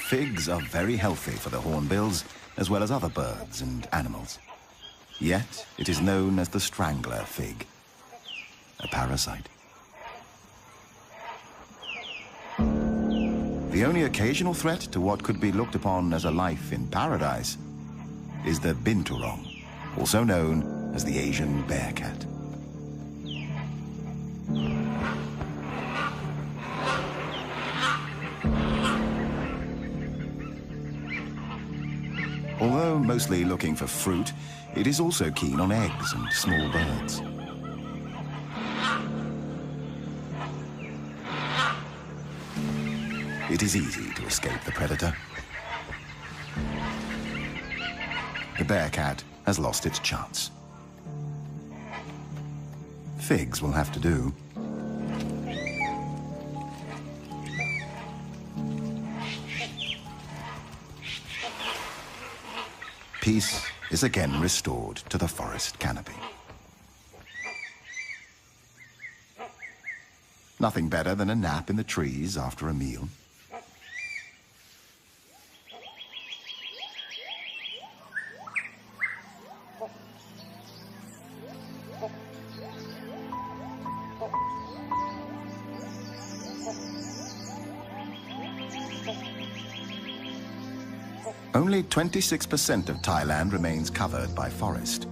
Figs are very healthy for the hornbills, as well as other birds and animals. Yet, it is known as the strangler fig, a parasite. The only occasional threat to what could be looked upon as a life in paradise is the binturong, also known as the Asian bear cat. Although mostly looking for fruit, it is also keen on eggs and small birds. It is easy to escape the predator. The bear cat has lost its chance. Figs will have to do. Peace is again restored to the forest canopy. Nothing better than a nap in the trees after a meal. Only 26% of Thailand remains covered by forest,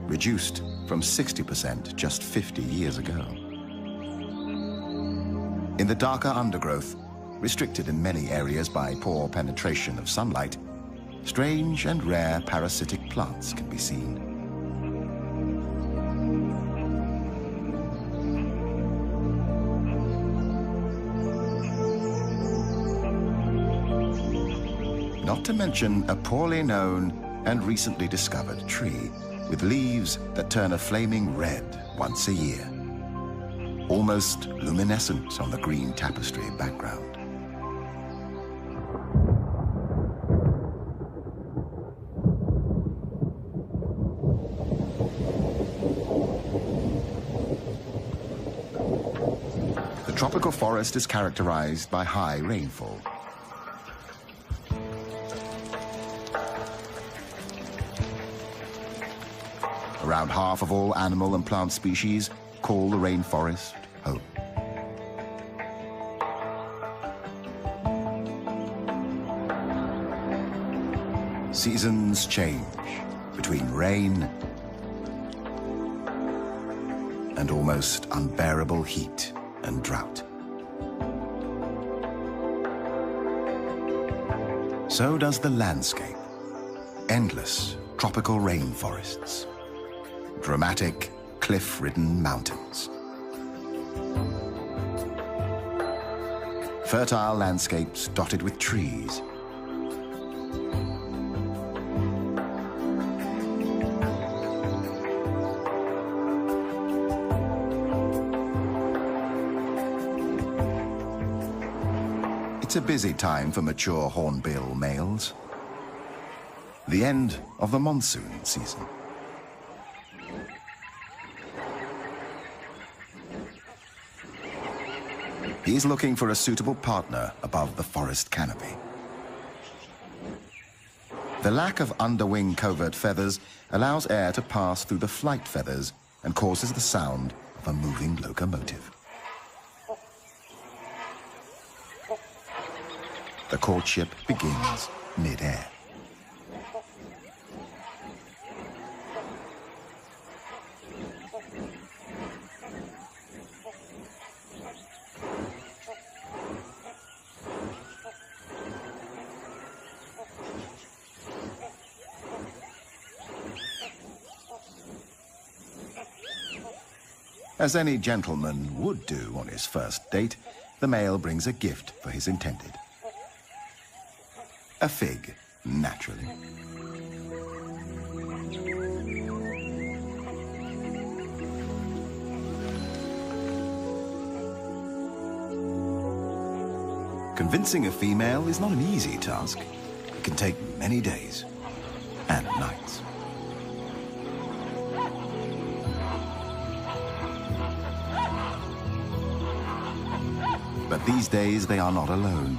reduced from 60% just 50 years ago. In the darker undergrowth, restricted in many areas by poor penetration of sunlight, strange and rare parasitic plants can be seen. Not to mention a poorly known and recently discovered tree with leaves that turn a flaming red once a year, almost luminescent on the green tapestry background. The tropical forest is characterized by high rainfall. Around half of all animal and plant species call the rainforest home. Seasons change between rain and almost unbearable heat and drought. So does the landscape. Endless tropical rainforests. Dramatic, cliff-ridden mountains. Fertile landscapes dotted with trees. It's a busy time for mature hornbill males. The end of the monsoon season. He's looking for a suitable partner above the forest canopy. The lack of underwing covert feathers allows air to pass through the flight feathers and causes the sound of a moving locomotive. The courtship begins mid-air. As any gentleman would do on his first date, the male brings a gift for his intended. A fig, naturally. Convincing a female is not an easy task. It can take many days and nights. But these days they are not alone.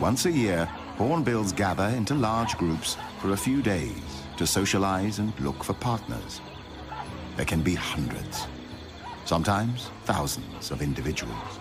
Once a year, hornbills gather into large groups for a few days to socialize and look for partners. There can be hundreds, sometimes thousands of individuals.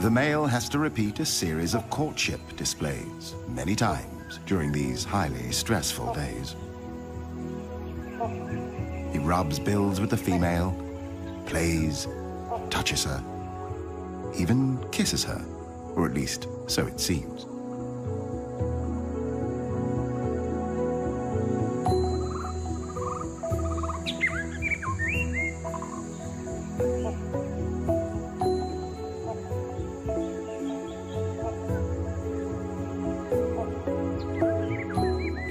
The male has to repeat a series of courtship displays many times during these highly stressful days. He rubs bills with the female, plays, touches her, even kisses her, or at least so it seems.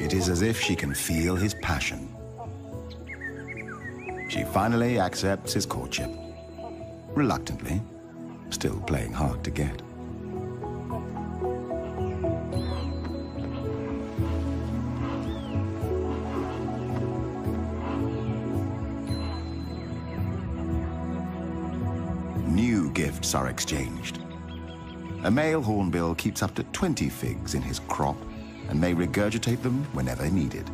It is as if she can feel his passion. She finally accepts his courtship, reluctantly, still playing hard to get. New gifts are exchanged. A male hornbill keeps up to 20 figs in his crop and may regurgitate them whenever needed.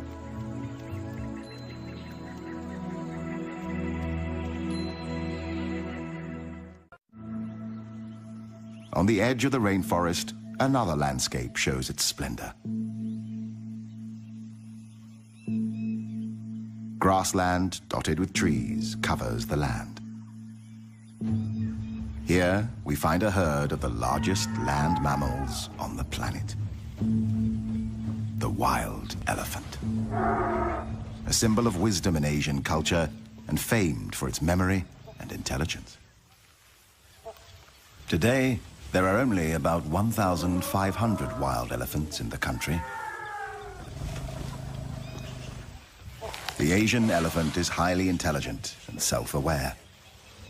On the edge of the rainforest, another landscape shows its splendor. Grassland dotted with trees covers the land. Here, we find a herd of the largest land mammals on the planet. The wild elephant. A symbol of wisdom in Asian culture and famed for its memory and intelligence. Today, there are only about 1,500 wild elephants in the country. The Asian elephant is highly intelligent and self-aware.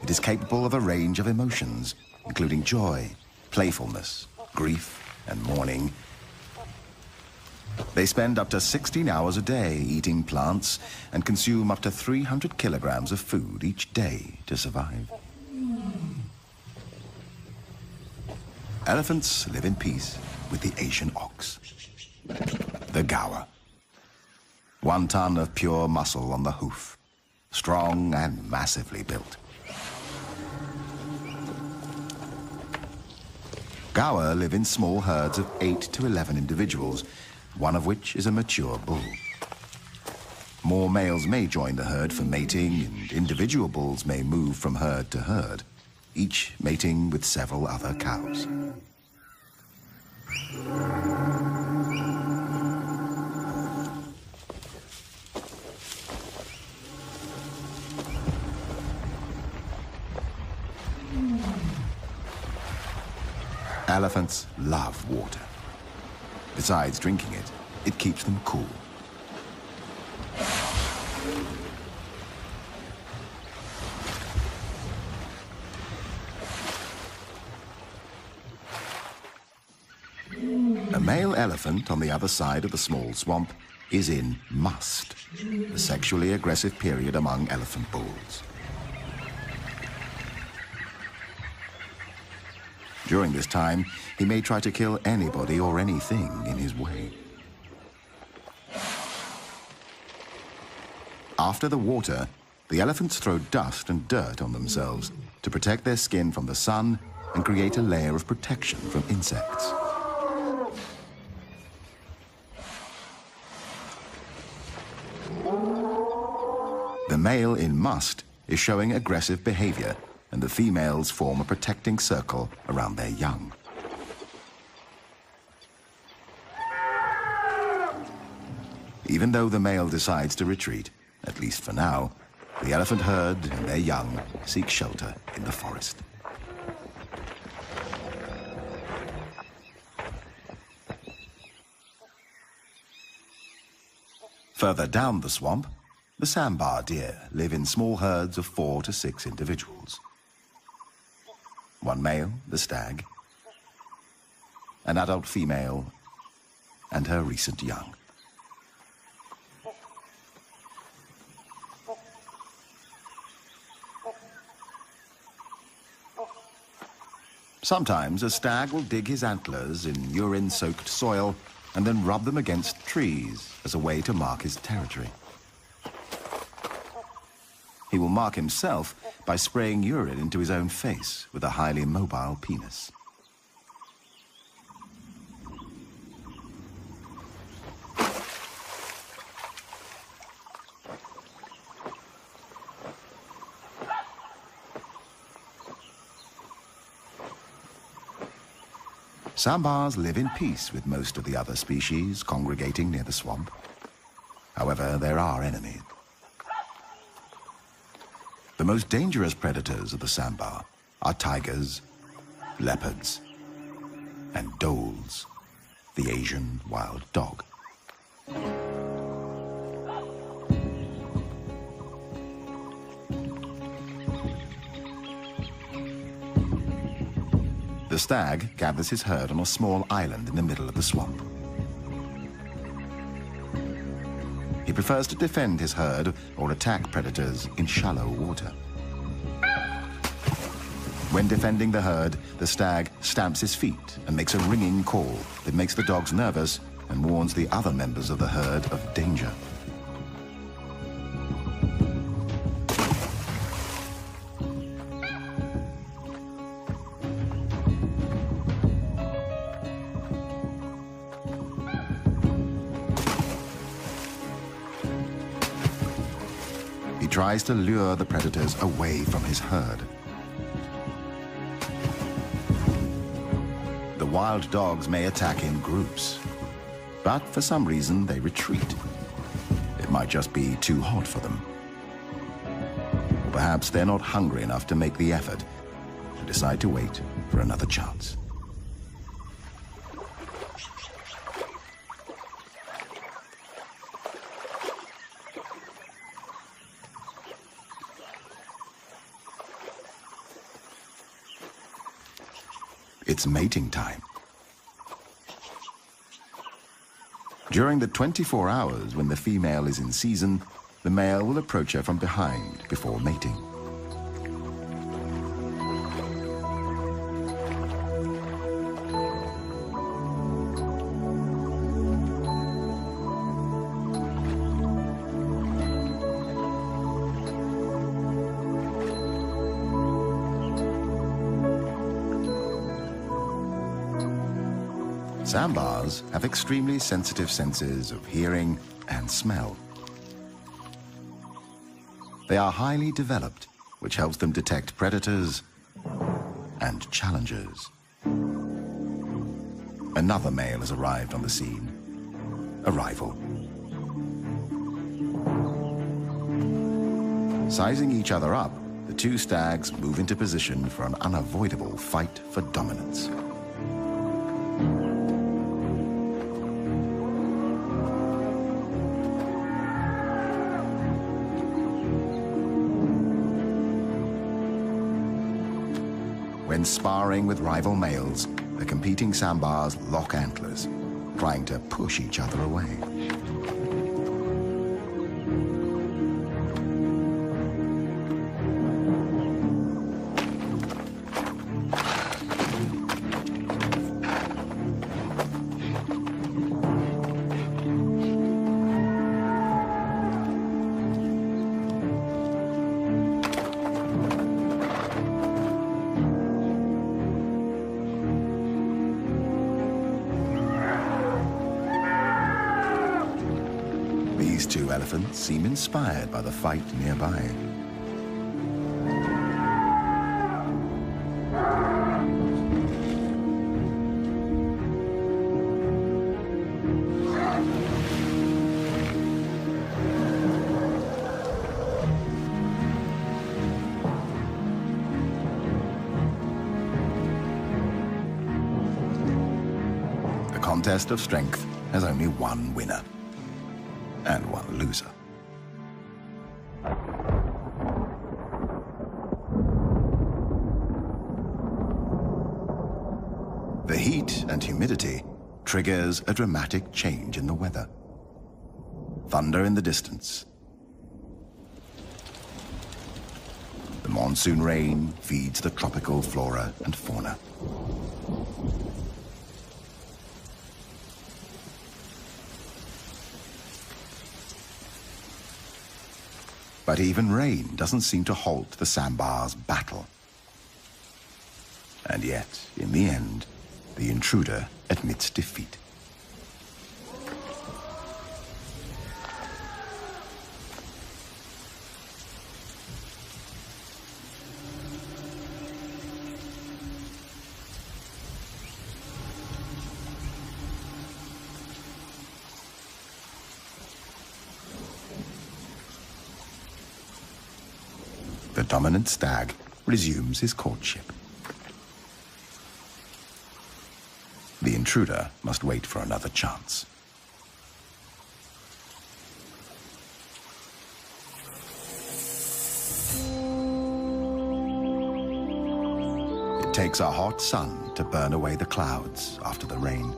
It is capable of a range of emotions, including joy, playfulness, grief, and mourning. They spend up to 16 hours a day eating plants and consume up to 300 kilograms of food each day to survive. Elephants live in peace with the Asian ox, the gaur. 1 ton of pure muscle on the hoof, strong and massively built. Gaur live in small herds of 8 to 11 individuals, one of which is a mature bull. More males may join the herd for mating, and individual bulls may move from herd to herd, each mating with several other cows. Elephants love water. Besides drinking it, it keeps them cool. A male elephant on the other side of the small swamp is in must, the sexually aggressive period among elephant bulls. During this time, he may try to kill anybody or anything in his way. After the water, the elephants throw dust and dirt on themselves to protect their skin from the sun and create a layer of protection from insects. The male in must is showing aggressive behavior, and the females form a protecting circle around their young. Even though the male decides to retreat, At least for now, the elephant herd and their young seek shelter in the forest. Further down the swamp, the sambar deer live in small herds of 4 to 6 individuals. One male, the stag, an adult female, and her recent young. Sometimes a stag will dig his antlers in urine-soaked soil and then rub them against trees as a way to mark his territory. He will mark himself by spraying urine into his own face with a highly mobile penis. Sambars live in peace with most of the other species congregating near the swamp. However, there are enemies. The most dangerous predators of the sambar are tigers, leopards, and dholes, the Asian wild dog. The stag gathers his herd on a small island in the middle of the swamp. He prefers to defend his herd or attack predators in shallow water. When defending the herd, the stag stamps his feet and makes a ringing call that makes the dogs nervous and warns the other members of the herd of danger. He tries to lure the predators away from his herd. The wild dogs may attack in groups, but for some reason they retreat. It might just be too hot for them. Or perhaps they're not hungry enough to make the effort and decide to wait for another chance. It's mating time. During the 24 hours when the female is in season, the male will approach her from behind before mating. Sambars have extremely sensitive senses of hearing and smell. They are highly developed, which helps them detect predators and challengers. Another male has arrived on the scene, a rival. Sizing each other up, the two stags move into position for an unavoidable fight for dominance. When sparring with rival males, the competing sambars lock antlers, trying to push each other away. These two elephants seem inspired by the fight nearby. contest of strength has only one winner and one loser. The heat and humidity triggers a dramatic change in the weather. Thunder in the distance. The monsoon rain feeds the tropical flora and fauna. But even rain doesn't seem to halt the sambar's battle. And yet, in the end, the intruder admits defeat. The dominant stag resumes his courtship. The intruder must wait for another chance. It takes a hot sun to burn away the clouds after the rain.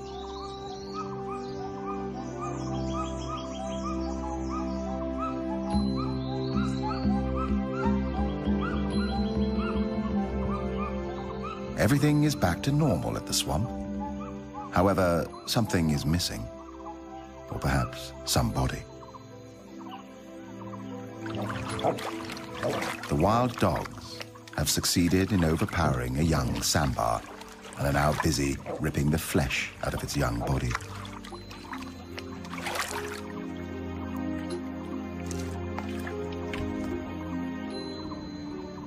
Everything is back to normal at the swamp. However, something is missing. Or perhaps somebody. The wild dogs have succeeded in overpowering a young sambar and are now busy ripping the flesh out of its young body.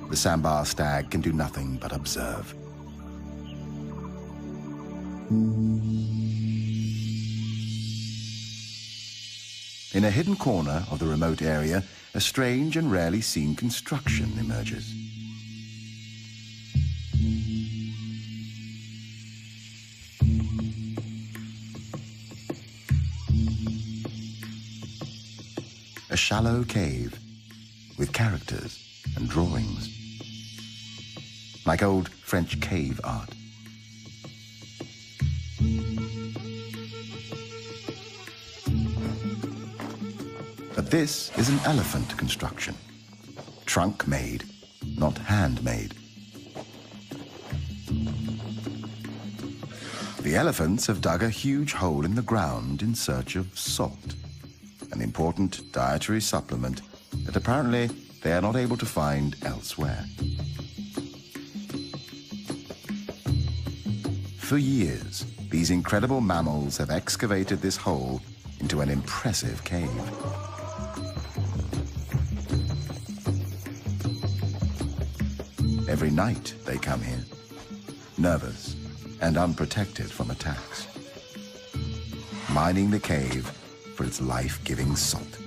The sambar stag can do nothing but observe. In a hidden corner of the remote area, a strange and rarely seen construction emerges. A shallow cave with characters and drawings, like old French cave art. But this is an elephant construction. Trunk-made, not handmade. The elephants have dug a huge hole in the ground in search of salt, an important dietary supplement that apparently they are not able to find elsewhere. For years, these incredible mammals have excavated this hole into an impressive cave. Every night they come here, nervous and unprotected from attacks, mining the cave for its life-giving salt.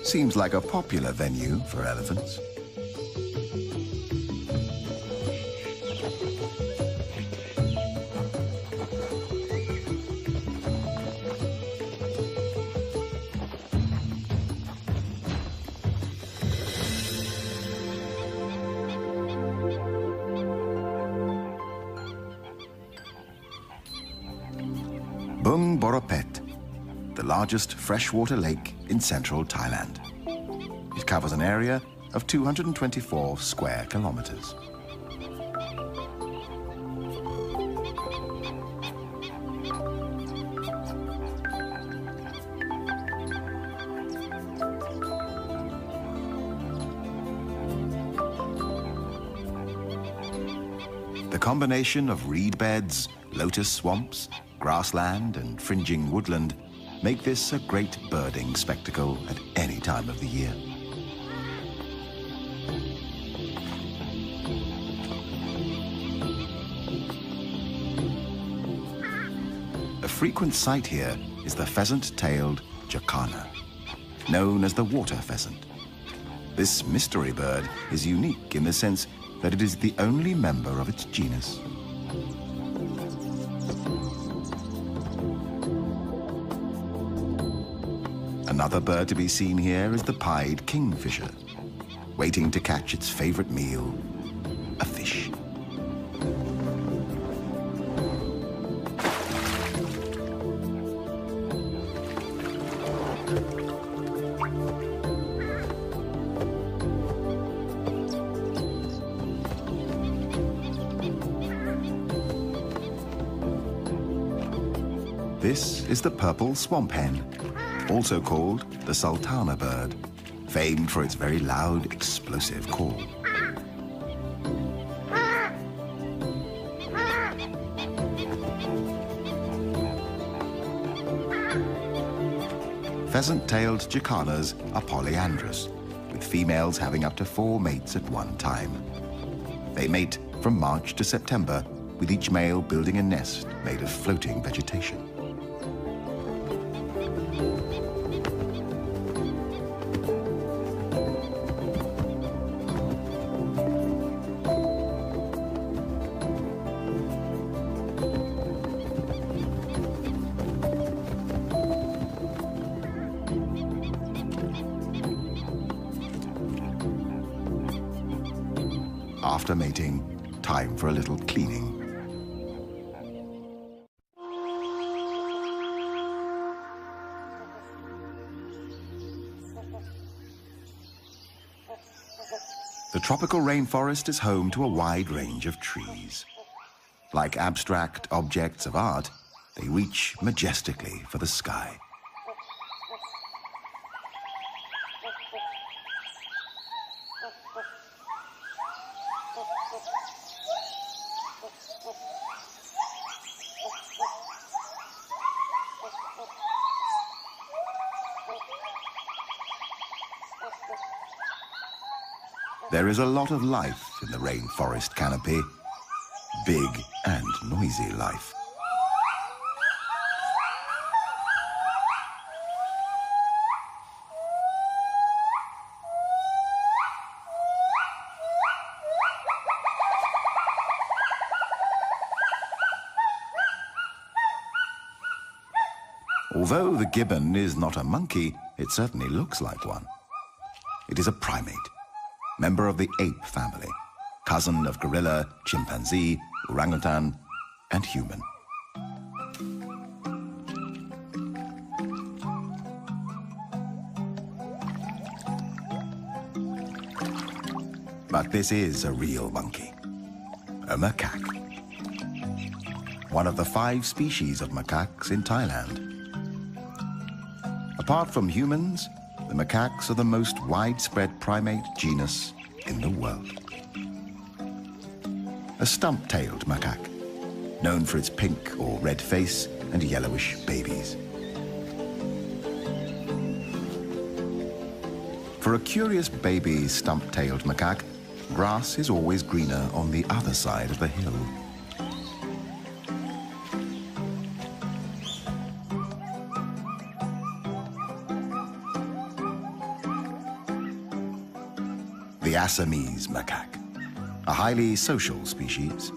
Seems like a popular venue for elephants. Bung Boropet, the largest freshwater lake in central Thailand. It covers an area of 224 square kilometers. The combination of reed beds, lotus swamps, grassland, and fringing woodland make this a great birding spectacle at any time of the year. A frequent sight here is the pheasant-tailed jacana, known as the water pheasant. This mystery bird is unique in the sense that it is the only member of its genus. Another bird to be seen here is the pied kingfisher, waiting to catch its favorite meal, a fish. This is the purple swamp hen, also called the sultana bird, famed for its very loud, explosive call. Pheasant-tailed jacanas are polyandrous, with females having up to 4 mates at one time. They mate from March to September, with each male building a nest made of floating vegetation. After mating, time for a little cleaning. The tropical rainforest is home to a wide range of trees. Like abstract objects of art, they reach majestically for the sky. There is a lot of life in the rainforest canopy. Big and noisy life. Although the gibbon is not a monkey, it certainly looks like one. It is a primate, member of the ape family, cousin of gorilla, chimpanzee, orangutan, and human. But this is a real monkey, a macaque. One of the 5 species of macaques in Thailand. Apart from humans, the macaques are the most widespread primate genus in the world. A stump-tailed macaque, known for its pink or red face and yellowish babies. For a curious baby stump-tailed macaque, grass is always greener on the other side of the hill. The Assamese macaque, a highly social species,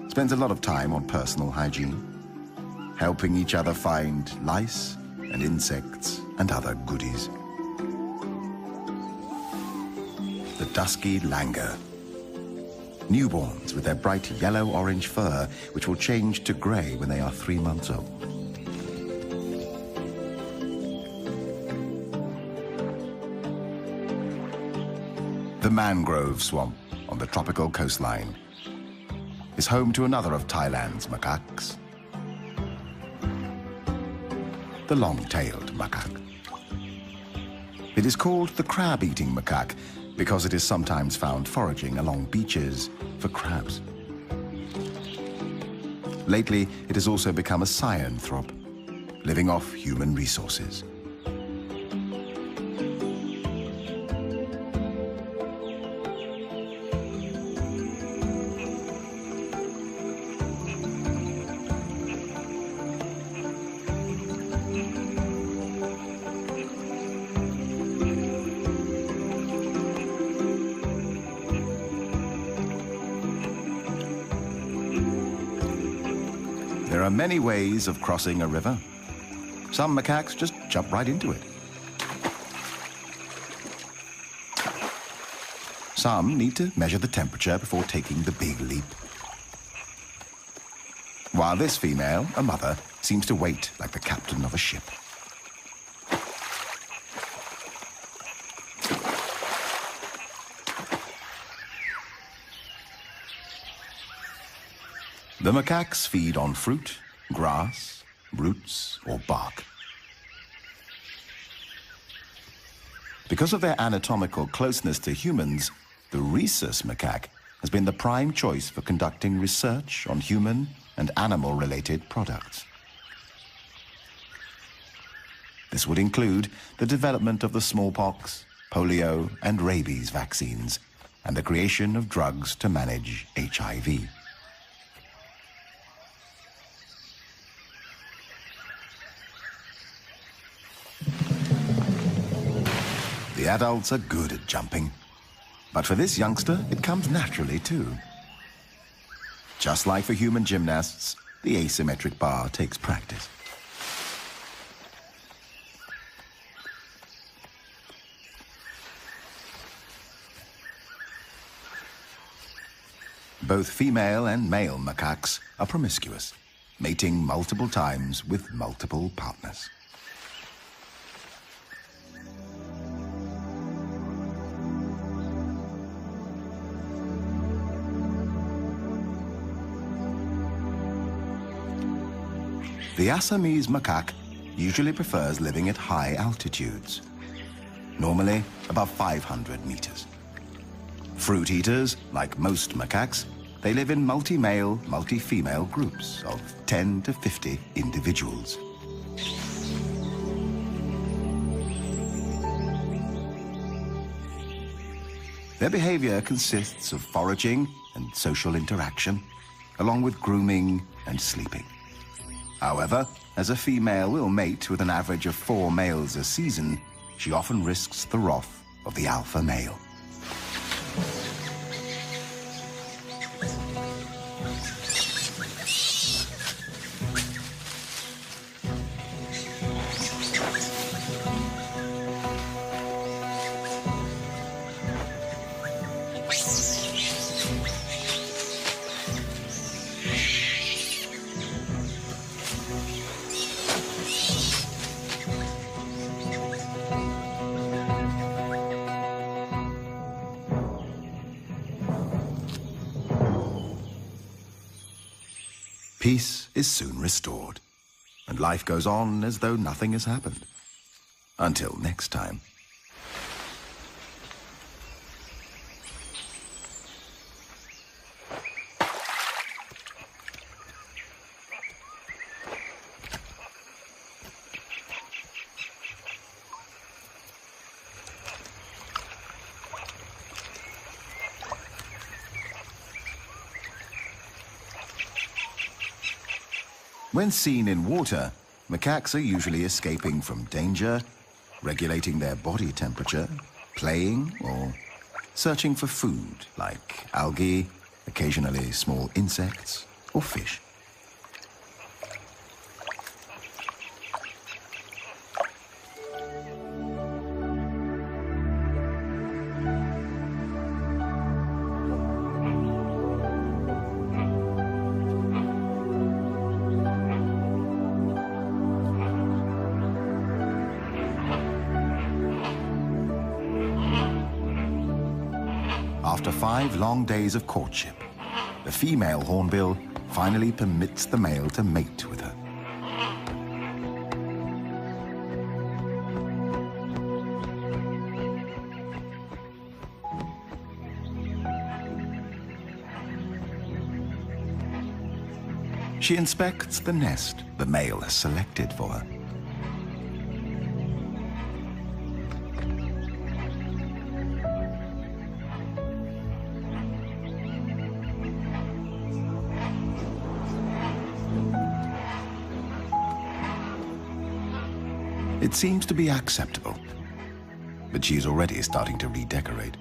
spends a lot of time on personal hygiene, helping each other find lice and insects and other goodies. The dusky langur, newborns with their bright yellow-orange fur, which will change to grey when they are 3 months old. The mangrove swamp on the tropical coastline is home to another of Thailand's macaques, the long-tailed macaque. It is called the crab-eating macaque because it is sometimes found foraging along beaches for crabs. Lately, it has also become a cyanthrope, living off human resources. There are many ways of crossing a river. Some macaques just jump right into it. Some need to measure the temperature before taking the big leap. While this female, a mother, seems to wait like the captain of a ship. The macaques feed on fruit, grass, roots, or bark. Because of their anatomical closeness to humans, the rhesus macaque has been the prime choice for conducting research on human and animal-related products. This would include the development of the smallpox, polio, and rabies vaccines, and the creation of drugs to manage HIV. The adults are good at jumping, but for this youngster, it comes naturally too. Just like for human gymnasts, the asymmetric bar takes practice. Both female and male macaques are promiscuous, mating multiple times with multiple partners. The Assamese macaque usually prefers living at high altitudes, normally above 500 meters. Fruit eaters, like most macaques, they live in multi-male, multi-female groups of 10 to 50 individuals. Their behavior consists of foraging and social interaction, along with grooming and sleeping. However, as a female will mate with an average of 4 males a season, she often risks the wrath of the alpha male. Peace is soon restored, and life goes on as though nothing has happened. Until next time. When seen in water, macaques are usually escaping from danger, regulating their body temperature, playing, or searching for food like algae, occasionally small insects, or fish. After 5 long days of courtship, the female hornbill finally permits the male to mate with her. She inspects the nest the male has selected for her. It seems to be acceptable, but she's already starting to redecorate.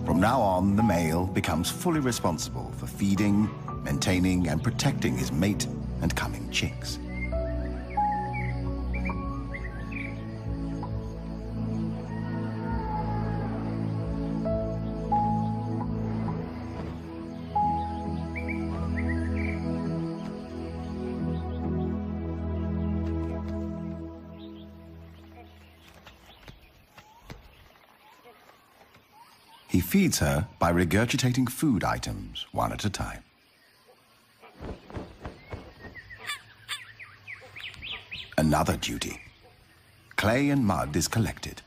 From now on, the male becomes fully responsible for feeding, maintaining, and protecting his mate and coming chicks. He feeds her by regurgitating food items one at a time. Another duty. Clay and mud is collected.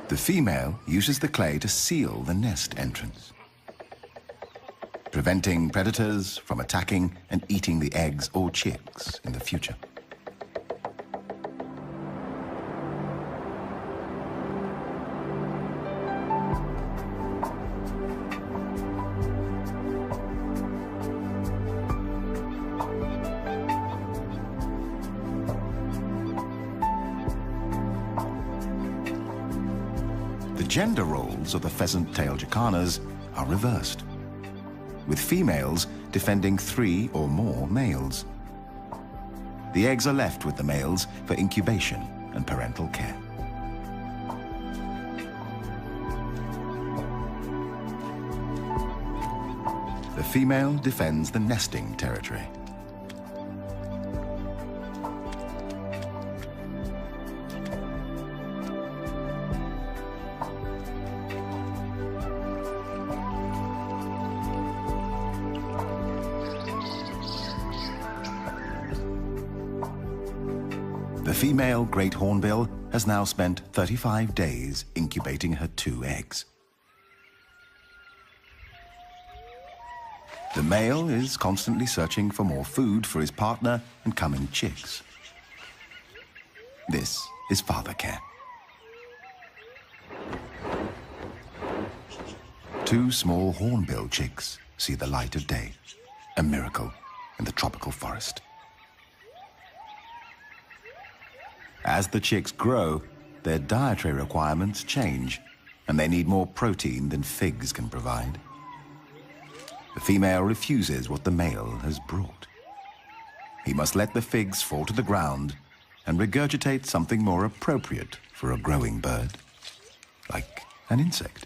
The female uses the clay to seal the nest entrance, preventing predators from attacking and eating the eggs or chicks in the future. The gender roles of the pheasant-tailed jacanas are reversed, with females defending 3 or more males. The eggs are left with the males for incubation and parental care. The female defends the nesting territory. The female great hornbill has now spent 35 days incubating her 2 eggs. The male is constantly searching for more food for his partner and coming chicks. This is father care. 2 small hornbill chicks see the light of day, a miracle in the tropical forest. As the chicks grow, their dietary requirements change, and they need more protein than figs can provide. The female refuses what the male has brought. He must let the figs fall to the ground and regurgitate something more appropriate for a growing bird, like an insect.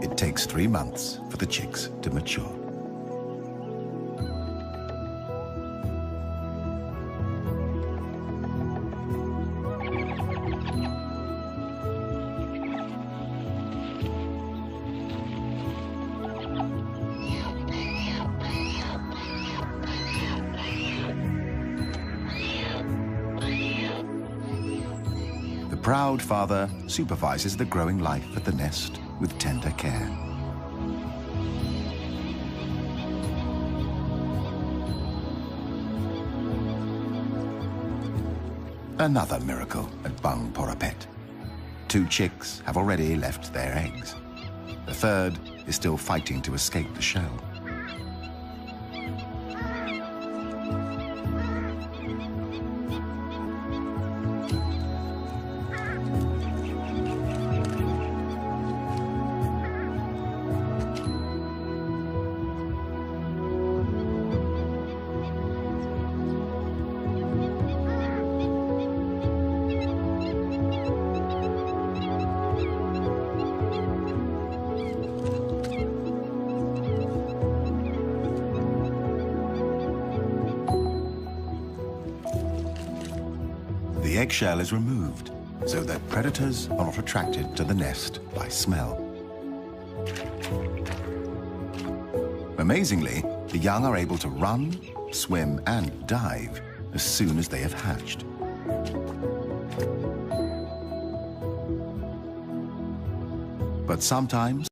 It takes 3 months for the chicks to mature. The proud father supervises the growing life at the nest with tender care. Another miracle at Bang Porapet. 2 chicks have already left their eggs. The third is still fighting to escape the shell. The eggshell is removed so that predators are not attracted to the nest by smell. Amazingly, the young are able to run, swim, and dive as soon as they have hatched. But sometimes